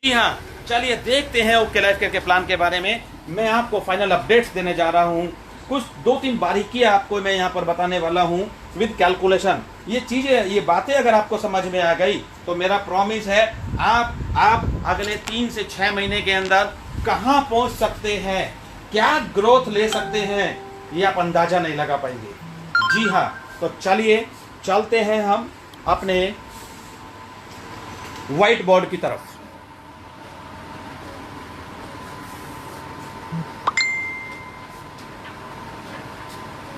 जी हाँ, चलिए देखते हैं ओके लाइफ केयर के प्लान के बारे में। मैं आपको फाइनल अपडेट्स देने जा रहा हूँ। कुछ 2-3 बारीकियाँ आपको मैं यहाँ पर बताने वाला हूँ विद कैलकुलेशन। ये चीज़ें, ये बातें अगर आपको समझ में आ गई तो मेरा प्रॉमिस है आप अगले 3 से 6 महीने के अंदर कहाँ पहुँच सकते हैं, क्या ग्रोथ ले सकते हैं, ये आप अंदाज़ा नहीं लगा पाएंगे। जी हाँ, तो चलिए चलते हैं हम अपने व्हाइट बोर्ड की तरफ।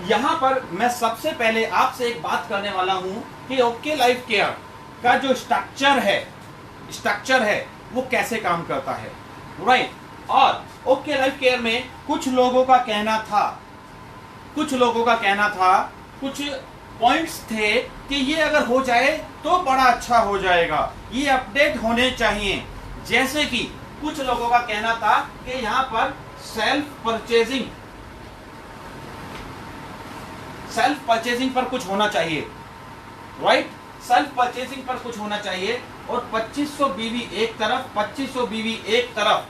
यहां पर मैं सबसे पहले आपसे एक बात करने वाला हूं कि ओके लाइफ केयर का जो स्ट्रक्चर है वो कैसे काम करता है, राइट। और ओके लाइफ केयर में कुछ लोगों का कहना था, कुछ पॉइंट्स थे कि ये अगर हो जाए तो बड़ा अच्छा हो जाएगा, ये अपडेट होने चाहिए। जैसे कि कुछ लोगों का कहना था कि यहां पर सेल्फ परचेजिंग पर कुछ होना चाहिए, राइट। सेल्फ परचेजिंग पर कुछ होना चाहिए और 2500 बीवी एक तरफ, 2500 बीवी एक तरफ,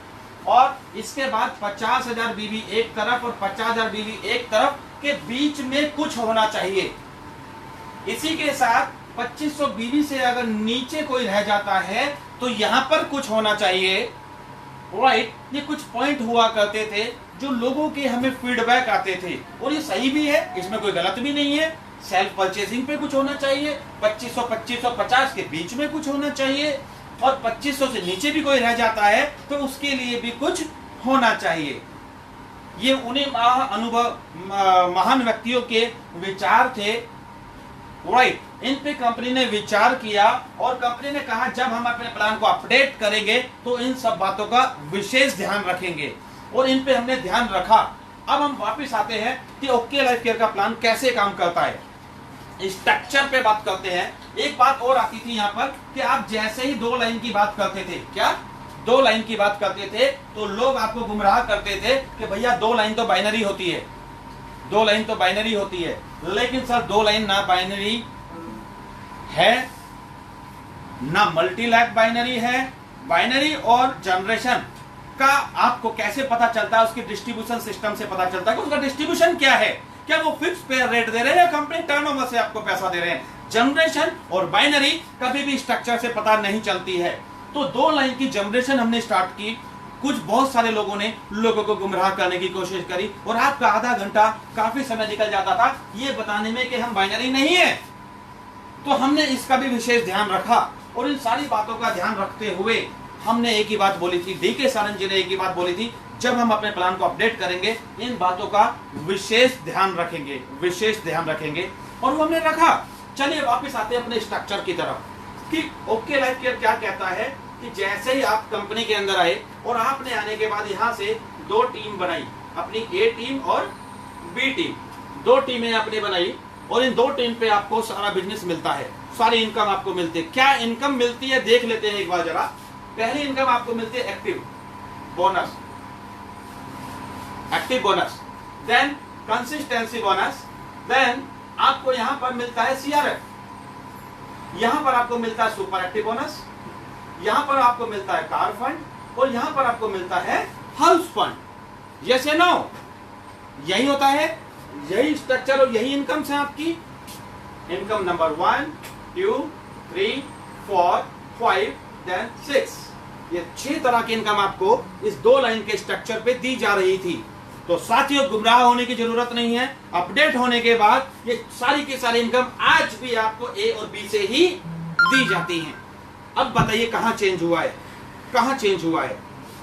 और इसके बाद 50,000 बीवी एक तरफ और 50,000 बीवी एक तरफ के बीच में कुछ होना चाहिए। इसी के साथ 2500 बीवी से अगर नीचे कोई रह जाता है तो यहां पर कुछ होना चाहिए, राइट। ये कुछ पॉइंट हुआ करते थे जो लोगों के हमें फीडबैक आते थे, और ये सही भी है, इसमें कोई गलत भी नहीं है। सेल्फ परचेसिंग पे कुछ होना चाहिए, 2500 2550 के बीच में कुछ होना चाहिए, और 2500 से नीचे भी कोई रह जाता है तो उसके लिए भी कुछ होना चाहिए। ये उन्हीं महान व्यक्तियों के विचार थे, राइट। इन पे कंपनी ने विचार किया और कंपनी ने कहा जब हम अपने प्लान को अपडेट करेंगे तो इन सब बातों का विशेष ध्यान रखेंगे, और इन पे हमने ध्यान रखा। अब हम वापस आते हैं कि ओके लाइफ केयर का प्लान कैसे काम करता है, स्ट्रक्चर पे बात करते हैं। एक बात और आती थी यहाँ पर कि आप जैसे ही 2 लाइन की बात करते थे, क्या 2 लाइन की बात करते थे तो लोग आपको गुमराह करते थे कि भैया 2 लाइन तो बाइनरी होती है, 2 लाइन तो बाइनरी होती है। लेकिन सर 2 लाइन ना बाइनरी है ना मल्टीलैग बाइनरी है। बाइनरी और जनरेशन का आपको कैसे पता चलता है, उसके डिस्ट्रीब्यूशन सिस्टम से पता चलता है कि उसका डिस्ट्रीब्यूशन क्या है, क्या वो फिक्स पेयर रेट दे रहे हैं या कंपनी टर्नओवर से आपको पैसा दे रहे हैं। जनरेशन और बाइनरी कभी भी स्ट्रक्चर से पता नहीं चलती है। तो 2 लाइन की जनरेशन हमने स्टार्ट की। बहुत सारे लोगों ने लोगों को गुमराह करने की कोशिश करी और आपका आधा घंटा काफी समय निकल जाता था ये बताने में कि हम बाइनरी नहीं है। तो हमने इसका भी विशेष ध्यान रखा, और इन सारी बातों का ध्यान रखते हुए हमने एक ही बात बोली थी, डीके सारंग जी ने एक ही बात बोली थी, जब हम अपने प्लान को अपडेट करेंगे इन बातों का विशेष ध्यान रखेंगे, और वो हमने रखा। चलिए वापस आते हैं अपने स्ट्रक्चर की तरफ कि ओके लाइफ केयर क्या कहता है कि जैसे ही आप कंपनी के अंदर आए और आपने आने के बाद यहाँ से 2 टीम बनाई, अपनी ए टीम और बी टीम, 2 टीमें आपने बनाई, और इन 2 टीम पे आपको सारा बिजनेस मिलता है, सारी इनकम आपको मिलती है। क्या इनकम मिलती है देख लेते हैं एक बार जरा। पहली इनकम आपको मिलती है active bonus, then consistency bonus, then आपको यहां पर मिलता है सीआरएफ, यहां पर आपको मिलता है सुपर एक्टिव बोनस, यहां पर आपको मिलता है कार फंड, और यहां पर आपको मिलता है हाउस फंड। यस या नो, यही होता है, यही स्ट्रक्चर और यही इनकम है आपकी। इनकम नंबर 1 2 3 4 5 देन 6, ये 6 तरह की इनकम आपको इस 2 लाइन के स्ट्रक्चर पे दी जा रही थी। तो साथियों गुमराह होने की जरूरत नहीं है। अपडेट होने के बाद ये सारी की सारी इनकम आज भी आपको ए और बी से ही दी जाती है। अब बताइए कहां चेंज हुआ है,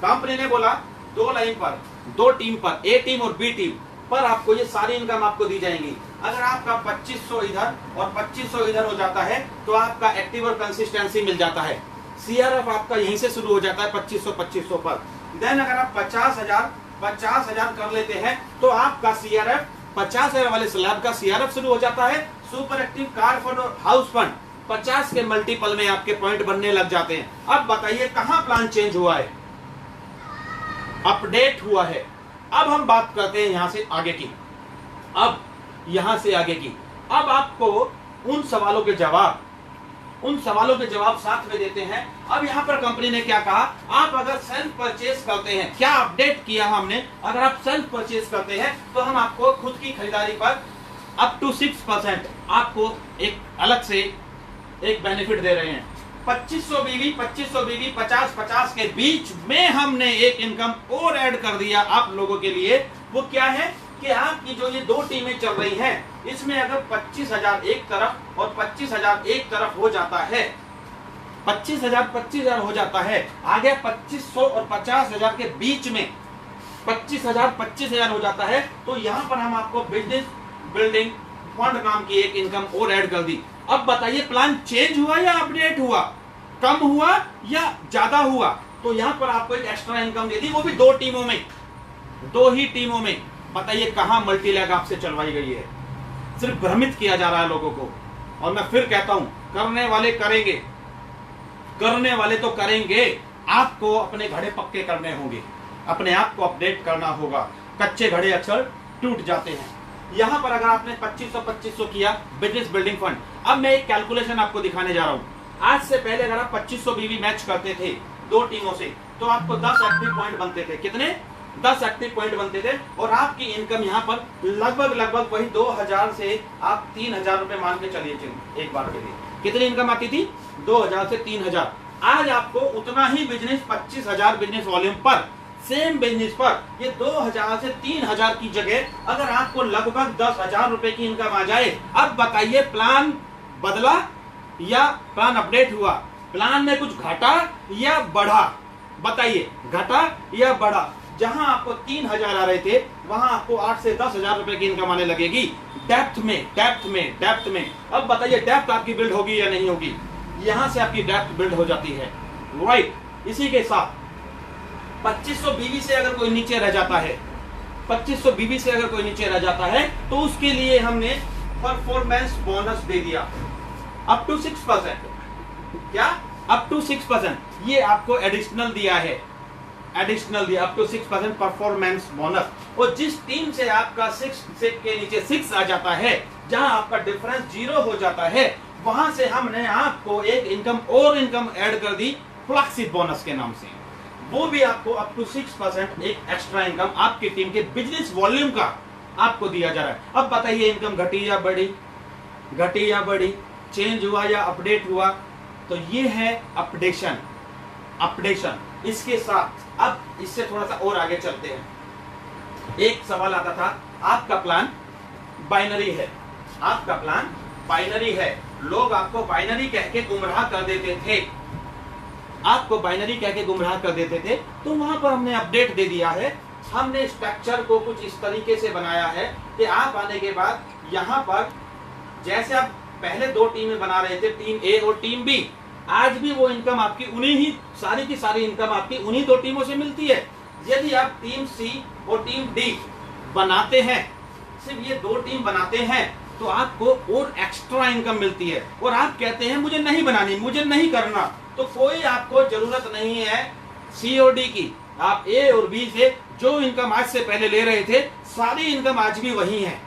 कंपनी ने बोला 2 लाइन पर, 2 टीम पर, ए टीम और बी टीम पर आपको ये सारी इनकम आपको दी जाएंगी। अगर आपका 2500 इधर और 2500 इधर हो जाता है तो आपका एक्टिव और कंसिस्टेंसी मिल जाता है। सीआरएफ आपका यहीं से शुरू हो जाता है 2500 पर। देन अगर आप 50,000 कर लेते हैं तो आपका सीआरएफ 50,000 वाले स्लैब का सीआरएफ शुरू हो जाता है। सुपर एक्टिव, कार फंड और हाउस फंड 50 के मल्टीपल में आपके पॉइंट बनने लग जाते हैं। अब बताइए कहां प्लान चेंज हुआ है, अपडेट हुआ है। अब हम बात करते हैं यहां से आगे की। अब आपको उन सवालों के जवाब उन सवालों के जवाब साथ में देते हैं। अब यहाँ पर कंपनी ने क्या कहा, आप अगर सेल्फ परचेज करते हैं, क्या अपडेट किया हमने, अगर आप सेल्फ परचेज करते हैं तो हम आपको खुद की खरीदारी पर अप टू 6% आपको एक अलग से एक बेनिफिट दे रहे हैं। 2500 बीवी 50-50 के बीच में हमने एक इनकम और ऐड कर दिया आप लोगों के लिए। वो क्या है कि आपकी जो ये दो टीमें चल रही हैं, इसमें अगर 25,000 एक तरफ और 25,000 एक तरफ हो जाता है, 25,000 हो जाता है, आगे 2500 और 50,000 के बीच में 25,000 हो जाता है, तो यहाँ पर हम आपको बिजनेस बिल्डिंग फंड नाम की एक इनकम और ऐड कर दी। अब बताइए प्लान चेंज हुआ या अपडेट हुआ, कम हुआ या ज्यादा हुआ? तो यहाँ पर आपको एक एक्स्ट्रा इनकम दे दी, वो भी दो टीमों में, दो ही टीमों में। बताइए कहां मल्टीलैग आपसे चलवाई गई है? सिर्फ भ्रमित किया जा रहा है लोगों को। और मैं फिर कहता हूं, करने वाले करेंगे, करने वाले तो करेंगे। आपको अपने घड़े पक्के करने होंगे, अपने आप को अपडेट करना होगा। कच्चे घड़े अक्सर टूट जाते हैं। यहां पर अगर आपने 2500 किया बिजनेस बिल्डिंग फंड, अब मैं एक कैलकुलेशन आपको दिखाने जा रहा हूं। आज से पहले अगर आप 2500 बीवी मैच करते थे दो टीमों से, तो आपको 10 एक्टिव पॉइंट बनते थे। कितने? 10 एक्टिव पॉइंट बनते थे। और आपकी इनकम यहाँ पर लगभग वही 2000 से आप 3000 रुपए मान के चलिए एक बार के लिए। कितनी इनकम आती थी? 2000 से 3000। आज आपको उतना ही बिजनेस 25,000 बिजनेस वॉल्यूम पर, सेम बिजनेस पर, ये 2000 से 3000 की जगह अगर आपको लगभग 10,000 रुपए की इनकम आ जाए, अब बताइए प्लान बदला या प्लान अपडेट हुआ? प्लान में कुछ घटा या बढ़ा? बताइए, घटा या बढ़ा? जहां आपको 3000 आ रहे थे, वहां आपको 8 से 10,000 रुपए की इनकम आने लगेगी डेप्थ में। अब बताइए डेप्थ आपकी बिल्ड होगी या नहीं होगी? यहां से आपकी डेप्थ बिल्ड हो जाती है, राइट। इसी के साथ 2500 बीवी से अगर कोई नीचे रह जाता है, 2500 बीवी से अगर कोई नीचे रह जाता है, तो उसके लिए हमने परफॉर्मेंस बोनस दे दिया अप टू 6%। क्या? Up to 6%। ये आपको एडिशनल दिया है, एडिशनल दिया अप टू 6% परफॉर्मेंस बोनस। और जिस टीम से आपका 6 के नीचे 6 आ जाता है, जहां आपका डिफरेंस 0 हो जाता है, वहां से हमने आपको एक इनकम ऐड कर दी फ्लैक्सिब बोनस के नाम से। वो भी आपको अप टू 6% एक एक्स्ट्रा इनकम आपकी टीम के बिजनेस वॉल्यूम का आपको दिया जा रहा है। अब बताइए इनकम घटी या बढ़ी, चेंज हुआ या अपडेट हुआ? तो ये है अपडेशन। इसके साथ अब इससे थोड़ा सा और आगे चलते हैं। एक सवाल आता था, आपका प्लान बाइनरी है, लोग आपको बाइनरी कह के गुमराह कर देते थे, तो वहां पर हमने अपडेट दे दिया है। हमने स्ट्रक्चर को कुछ इस तरीके से बनाया है कि आप आने के बाद यहाँ पर, जैसे आप पहले दो टीमें बना रहे थे, टीम ए और टीम बी, आज भी वो इनकम आपकी उन्हीं ही सारी की सारी इनकम आपकी उन्हीं दो टीमों से मिलती है। यदि आप टीम सी और टीम डी बनाते हैं, सिर्फ ये दो टीम बनाते हैं, तो आपको और एक्स्ट्रा इनकम मिलती है। और आप कहते हैं मुझे नहीं बनानी, मुझे नहीं करना, तो कोई आपको जरूरत नहीं है सी और डी की। आप ए और बी से जो इनकम आज से पहले ले रहे थे, सारी इनकम आज भी वही है,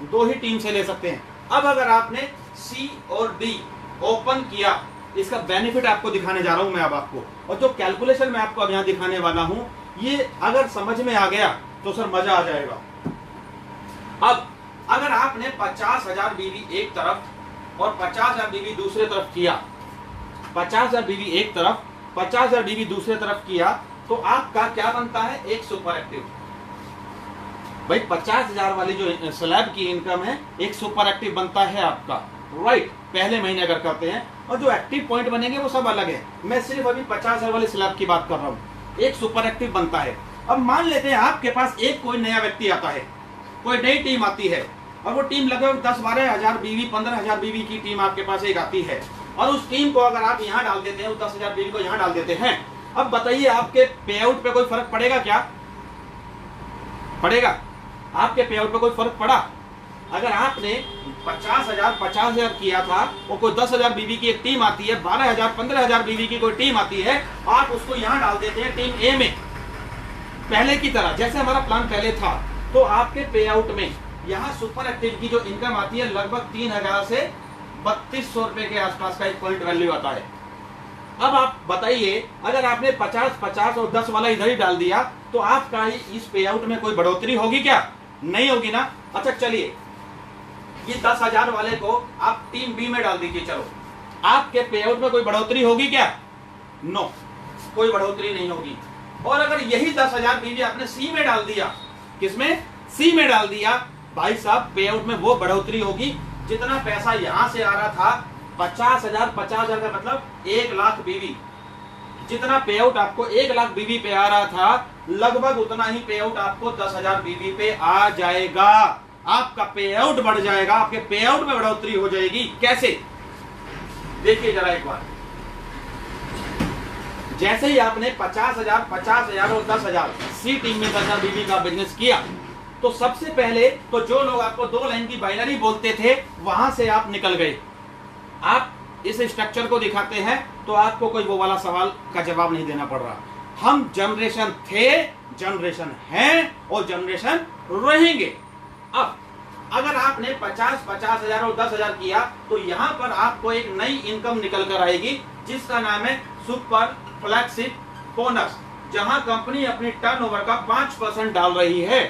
दो ही टीम से ले सकते हैं। अब अगर आपने सी और डी ओपन किया, इसका बेनिफिट आपको दिखाने जा रहा हूं मैं अब आपको। और जो कैलकुलेशन मैं आपको अब यहां दिखाने वाला हूं, ये अगर समझ में आ गया तो सर मजा आ जाएगा। अब अगर आपने 50,000 बीवी एक तरफ और 50,000 बीवी दूसरे तरफ किया, 50,000 बीवी एक तरफ, 50,000 बीवी दूसरे तरफ किया, तो आपका क्या बनता है? एक सुपर एक्टिव। भाई 50,000 वाली जो स्लैब की इनकम है, एक सुपर एक्टिव बनता है आपका, राइट। पहले महीने अगर करते हैं, और जो एक्टिव पॉइंट बनेंगे वो सब अलग है। मैं सिर्फ अभी 50,000 वाले स्लैब की बात कर रहा हूं। एक सुपर एक्टिव बनता है। अब मान लेते हैं आपके पास एक कोई नया व्यक्ति आता है, कोई नई टीम आती है, और वो टीम लगभग 10-12,000 बीवी, 15,000 बीवी की टीम आपके पास एक आती है, और उस टीम को अगर आप यहाँ डाल देते हैं, उस 10,000 बीवी को यहाँ डाल देते हैं, अब बताइए आपके पे आउट पे कोई फर्क पड़ेगा क्या? पड़ेगा? आपके पे आउट पे कोई फर्क पड़ा? अगर आपने 50,000 किया था, और कोई 10,000 बीवी की एक टीम आती है, 12,000 15,000 बीवी की कोई टीम आती है, आप उसको यहाँ डाल देते हैं टीम ए में, पहले की तरह जैसे हमारा प्लान पहले था, तो आपके पे आउट में यहाँ सुपर एक्टिव की जो इनकम आती है लगभग 3,000 से 3200 रुपए के आसपास का एक पॉइंट वैल्यू आता है। अब आप बताइए, अगर आपने 50 50 और 10 वाला इधर ही डाल दिया तो आपका ही इस पे आउट में कोई बढ़ोतरी होगी क्या? नहीं होगी ना। अच्छा चलिए, ये 10,000 वाले को आप टीम बी में डाल दीजिए। चलो, आपके पे आउट में कोई बढ़ोतरी होगी क्या? नो, कोई बढ़ोतरी नहीं होगी। और अगर यही 10,000 बीवी आपने सी में डाल दिया, किसमें? सी में डाल दिया, भाई साहब पे आउट में वो बढ़ोतरी होगी जितना पैसा यहां से आ रहा था 50,000 का मतलब 1 लाख बीवी, जितना पे आउट आपको 1 लाख बीवी पे आ रहा था, लगभग उतना ही पे आउट आपको 10,000 बीवी पे आ जाएगा। आपका पे आउट बढ़ जाएगा, आपके पे आउट में बढ़ोतरी हो जाएगी। कैसे? देखिए जरा एक बार, जैसे ही आपने 50,000 और 10,000 सी टीम में 10,000 बीवी का बिजनेस किया, तो सबसे पहले तो जो लोग आपको 2 लाइन की बाइनरी बोलते थे वहां से आप निकल गए। आप इस स्ट्रक्चर को दिखाते हैं तो आपको कोई वो वाला सवाल का जवाब नहीं देना पड़ रहा। हम जनरेशन थे, जनरेशन हैं और जनरेशन रहेंगे। अब अगर आपने 50,000 और 10,000 किया तो यहां पर आपको एक नई इनकम निकल कर आएगी जिसका नाम है सुपर फ्लैगशिप बोनस, जहां कंपनी अपनी टर्नओवर का 5% डाल रही है।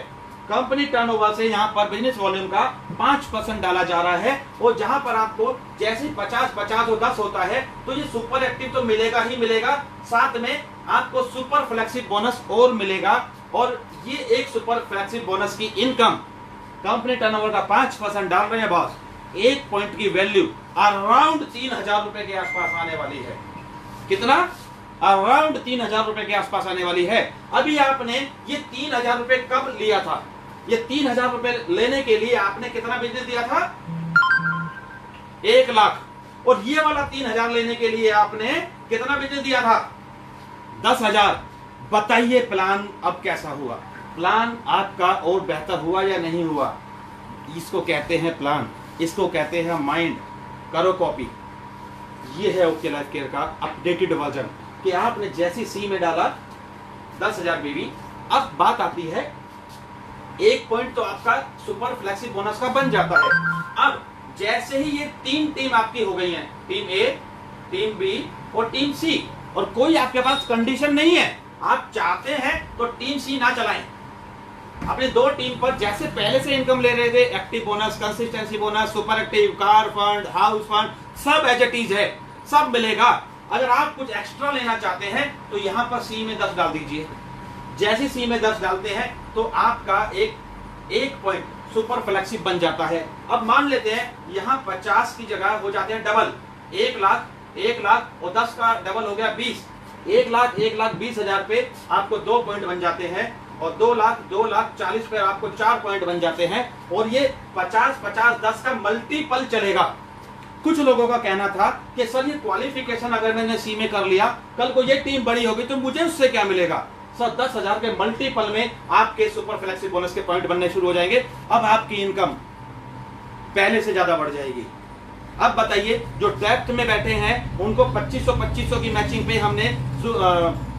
कंपनी टर्नओवर से यहां पर बिजनेस वॉल्यूम का 5% डाला जा रहा है, और जहां पर आपको जैसे 50 50 और 10 होता है तो ये सुपर एक्टिव तो मिलेगा ही मिलेगा, साथ में आपको सुपर फ्लैगशिप बोनस और मिलेगा। और ये एक सुपर फ्लैगशिप बोनस की इनकम कंपनी टर्नओवर का 5% डाल रहे हैं बॉस, एक पॉइंट की वैल्यू अराउंड 3,000 रुपए के आसपास आने वाली है। कितना? अराउंड 3,000 रुपए के आसपास आने वाली है। अभी आपने ये 3,000 रुपए कब लिया था? ये 3,000 रुपए लेने के लिए आपने कितना बिजनेस दिया था? 1 लाख। और ये वाला 3,000 लेने के लिए आपने कितना बिजनेस दिया था? 10,000। बताइए प्लान अब कैसा हुआ? प्लान आपका और बेहतर हुआ या नहीं हुआ? इसको कहते हैं प्लान, इसको कहते हैं माइंड। करो कॉपी। ये है ओके लाइफ केयर का अपडेटेड वर्जन कि आपने जैसी सी में डाला 10,000 बीवी। अब बात आती है, एक पॉइंट तो आपका सुपर फ्लैक्सी बोनस का बन जाता है। अब जैसे ही ये 3 टीम आपकी हो गई हैं, टीम ए, टीम बी और टीम सी, और कोई आपके पास कंडीशन नहीं है, आप चाहते हैं तो टीम सी ना चलाएं, अपने 2 टीम पर जैसे पहले से इनकम ले रहे थे, active bonus, consistency bonus, super active, car fund, house fund, सब एज इट इज है, सब मिलेगा। अगर आप कुछ एक्स्ट्रा लेना चाहते हैं तो यहां पर सी में 10 डाल दीजिए। जैसे सी में 10 डालते हैं तो आपका एक पॉइंट सुपर फ्लैगशिप बन जाता है। अब मान लेते हैं यहां 50 की जगह हो जाते हैं डबल, 1 लाख और 10 का डबल हो गया 20। 1 लाख 20,000 पे आपको 2 पॉइंट बन जाते हैं, और 2 लाख 40 पे आपको 4 पॉइंट बन जाते हैं। और ये 50 50 10 का मल्टीपल चलेगा। कुछ लोगों का कहना था कि सर ये क्वालिफिकेशन अगर मैंने सी में कर लिया, कल को ये टीम बड़ी होगी तो मुझे उससे क्या मिलेगा? सर 10,000 के मल्टीपल में आपके सुपर फ्लैक्सी बोनस के पॉइंट बनने शुरू हो जाएंगे। अब आपकी इनकम पहले से ज्यादा बढ़ जाएगी। अब बताइए, जो डेप्थ में बैठे हैं उनको 2500 की मैचिंग पे हमने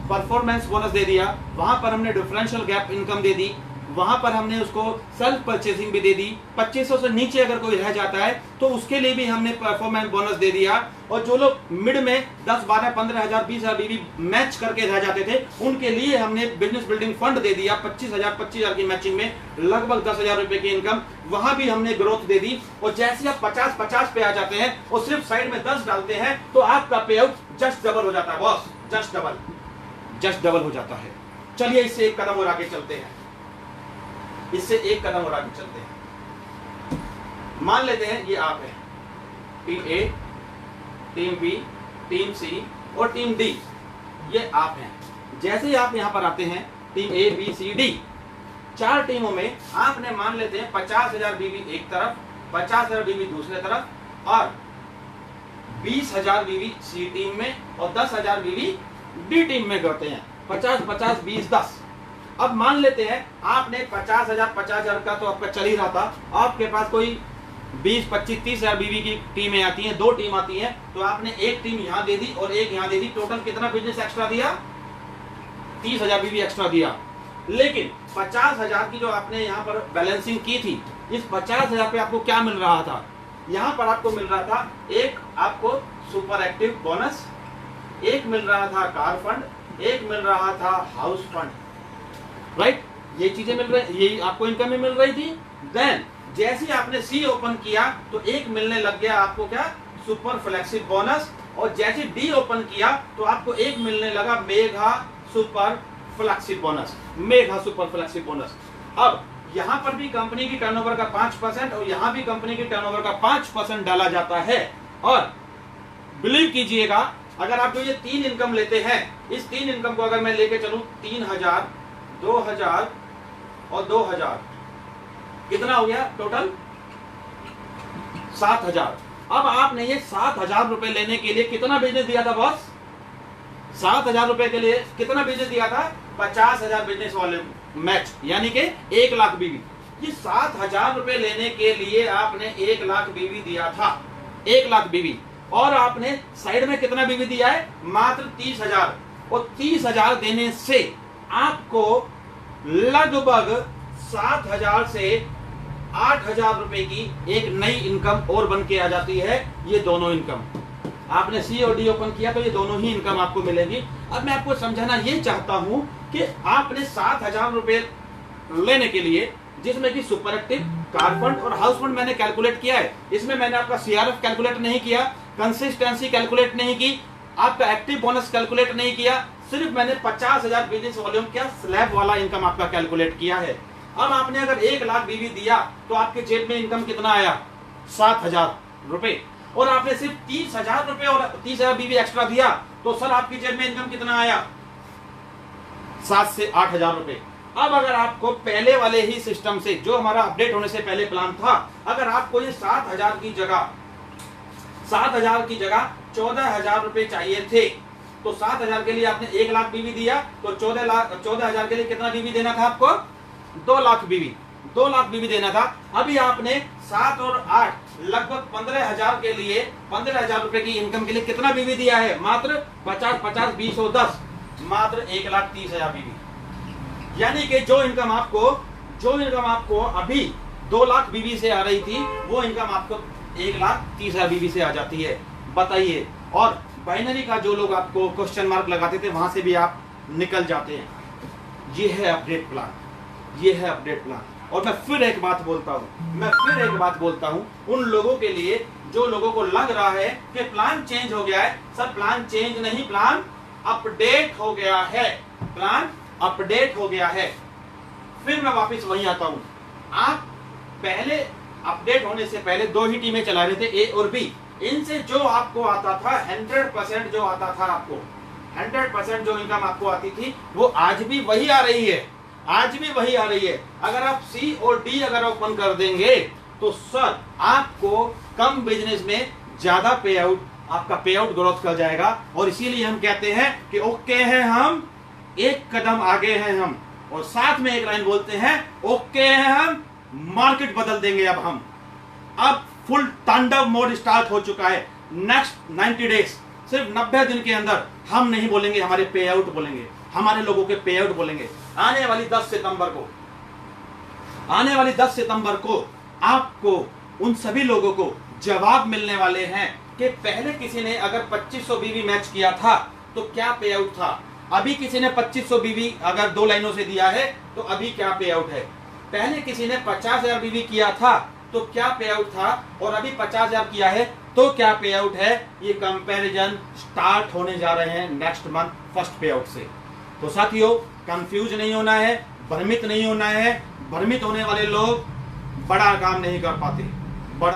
परफॉर्मेंस बोनस दे दिया, वहां पर हमने डिफरेंशियल गैप इनकम दे दी, वहां पर हमने उसको सेल्फ परचेसिंग भी दे दी। 2500 से नीचे अगर कोई रह जाता है तो उसके लिए भी हमने परफॉर्मेंस बोनस दे दिया। और जो लोग मिड में 10 12 15,000 20,000 बीवी मैच करके रह जाते थे उनके लिए हमने बिजनेस बिल्डिंग फंड दे दिया 25,000 की मैचिंग में, लगभग 10,000 रुपए की इनकम, वहां भी हमने ग्रोथ दे दी। और जैसे आप 50 पे आ जाते हैं और सिर्फ साइड में 10 डालते हैं तो आपका पे आउट जस्ट डबल हो जाता है बॉस, जस्ट डबल हो जाता है। चलिए इससे एक कदम और आगे चलते हैं, मान लेते हैं ये आप है, टीम ए, टीम बी, टीम सी और टीम डी, ये आप हैं। जैसे ही आप यहां पर आते हैं team A B C D, 4 टीमों में आपने मान लेते हैं 50,000 बीवी एक तरफ, 50,000 बीवी दूसरे तरफ, और 20,000 बीवी सी टीम में और 10,000 बीवी डी टीम में करते हैं। 50 50 20 10। अब मान लेते हैं आपने 50,000 का तो आपका चल ही रहा था, आपके पास कोई 20 25 30,000 बीवी की टीमें आती हैं, 2 टीम आती हैं, तो आपने एक टीम यहां दे दी और एक यहां दे दी। टोटल कितना बिजनेस एक्स्ट्रा दिया? 30,000 बीवी एक्स्ट्रा दिया। लेकिन 50,000 की जो आपने यहां पर बैलेंसिंग की थी, इस 50,000 पे आपको क्या मिल रहा था? यहां पर आपको मिल रहा था, एक आपको सुपर एक्टिव बोनस, एक मिल रहा था कार फंड, एक मिल रहा था हाउस फंड, राइट। ये चीजें मिल रही, ये आपको इनकम में मिल रही थी। देन जैसे ही आपने सी ओपन किया तो एक मिलने लग गया आपको क्या, सुपर फ्लेक्सिब बोनस, और जैसे डी ओपन किया तो आपको एक मिलने लगा mega super फ्लेक्सिब bonus, mega super फ्लेक्सिब bonus. अब यहां पर भी कंपनी की टर्नओवर का 5% और यहां भी कंपनी की टर्नओवर का 5% डाला जाता है। और बिलीव कीजिएगा, अगर आप जो ये 3 इनकम लेते हैं, इस 3 इनकम को अगर मैं लेके चलूं 3000, 2000 और 2000, कितना हो गया टोटल 7000। अब आपने ये 7000 रुपए लेने के लिए कितना बिजनेस दिया था बॉस? 7000 रुपए के लिए कितना बिजनेस दिया था? 50,000 बिजनेस वॉल्यूम मैच, यानी कि 1 लाख बीवी। ये 7000 रुपए लेने के लिए आपने 1 लाख बीवी दिया था, 1 लाख बीवी। और आपने साइड में कितना बीवी दिया है? मात्र 30,000। और 30,000 देने से आपको लगभग 7,000 से 8,000 रुपए की एक नई इनकम और बन के आ जाती है। ये दोनों इनकम आपने सी और डी ओपन किया तो ये दोनों ही इनकम आपको मिलेगी। अब मैं आपको समझाना ये चाहता हूं कि आपने 7,000 रुपए लेने के लिए, जिसमें कि सुपर एक्टिव, कार फंड और हाउस फंड मैंने कैलकुलेट किया है, इसमें मैंने आपका सीआरएफ कैलकुलेट नहीं किया, कंसिस्टेंसी कैलकुलेट नहीं की, आपका एक्टिव बोनस कैलकुलेट नहीं किया, सिर्फ मैंने 50,000 बिजनेस वॉल्यूम क्या स्लैब वाला इनकम आपका कैलकुलेट किया है। अब आपने अगर 1 लाख बीवी दिया तो आपके जेब में इनकम कितना आया? 7,000 रुपए। और आपने सिर्फ 30,000 रुपए और 30,000 बीवी एक्स्ट्रा दिया तो सर आपकी जेब में इनकम कितना आया? 7 से 8,000 रुपए। अब अगर आपको पहले वाले ही सिस्टम से, जो हमारा अपडेट होने से पहले प्लान था, अगर आपको ये 7,000 की जगह 14,000 रुपए चाहिए थे, तो 7,000 के लिए आपने 1 लाख बीवी दिया, तो 14,000 के लिए कितना बीवी देना था आपको? 2 लाख बीवी, 2 लाख बीवी देना था। अभी आपने 7 और 8 लगभग 15,000 के लिए, 15,000 रुपए की इनकम के लिए कितना बीवी दिया है? मात्र 50, 50, 20 और 10, मात्र 1,30,000 बीवी। यानी कि जो इनकम आपको अभी 2 लाख बीवी से आ रही थी, वो इनकम आपको 1,30,000 बीवी से आ जाती है। बताइए। और बाइनरी का जो लोग आपको क्वेश्चन मार्क लगाते थे, वहां से भी आप निकल जाते हैं। ये है अपडेट प्लान, ये है अपडेट प्लान। और मैं फिर एक बात बोलता हूं उन लोगों के लिए जो लोगों को लग रहा है कि प्लान चेंज हो गया है। सर प्लान चेंज नहीं, प्लान अपडेट हो गया है, प्लान अपडेट हो गया है। फिर मैं वापस वहीं आता हूं। आप पहले अपडेट होने से पहले 2 ही टीमें चला रहे थे, ए और बी। इनसे जो आपको आता था 100% जो आता था आपको, 100% जो इनकम आपको आती थी, वो आज भी वही आ रही है, आज भी वही आ रही है। अगर आप सी और डी अगर ओपन कर देंगे तो सर आपको कम बिजनेस में ज्यादा पे आउट, आपका पे आउट ग्रोथ कर जाएगा। और इसीलिए हम कहते हैं कि ओके हैं हम, एक कदम आगे हैं हम, और साथ में एक लाइन बोलते हैं, ओके हैं हम, मार्केट बदल देंगे अब हम। अब फुल तांडव मोड स्टार्ट हो चुका है। नेक्स्ट 90 डेज, सिर्फ 90 दिन के अंदर हम नहीं बोलेंगे हमारे पे आउट बोलेंगे, हमारे लोगों के पे आउट बोलेंगे। आने वाली 10 सितंबर को आपको उन सभी लोगों को जवाब मिलने वाले हैं कि पहले किसी ने अगर 2500 बीवी मैच किया था तो क्या पे आउट था, अभी किसी ने 2500 बीवी अगर 2 लाइनों से दिया है तो अभी क्या पे आउट है, पहले किसी ने 50,000 बीवी किया था तो क्या पे आउट था, और अभी 50,000 किया है तो क्या पे आउट है। ये कंपैरिजन स्टार्ट होने जा रहे हैं नेक्स्ट मंथ फर्स्ट पे आउट से। तो साथियों, कंफ्यूज नहीं होना है, भ्रमित नहीं होना है। भ्रमित होने वाले लोग बड़ा काम नहीं कर पाते।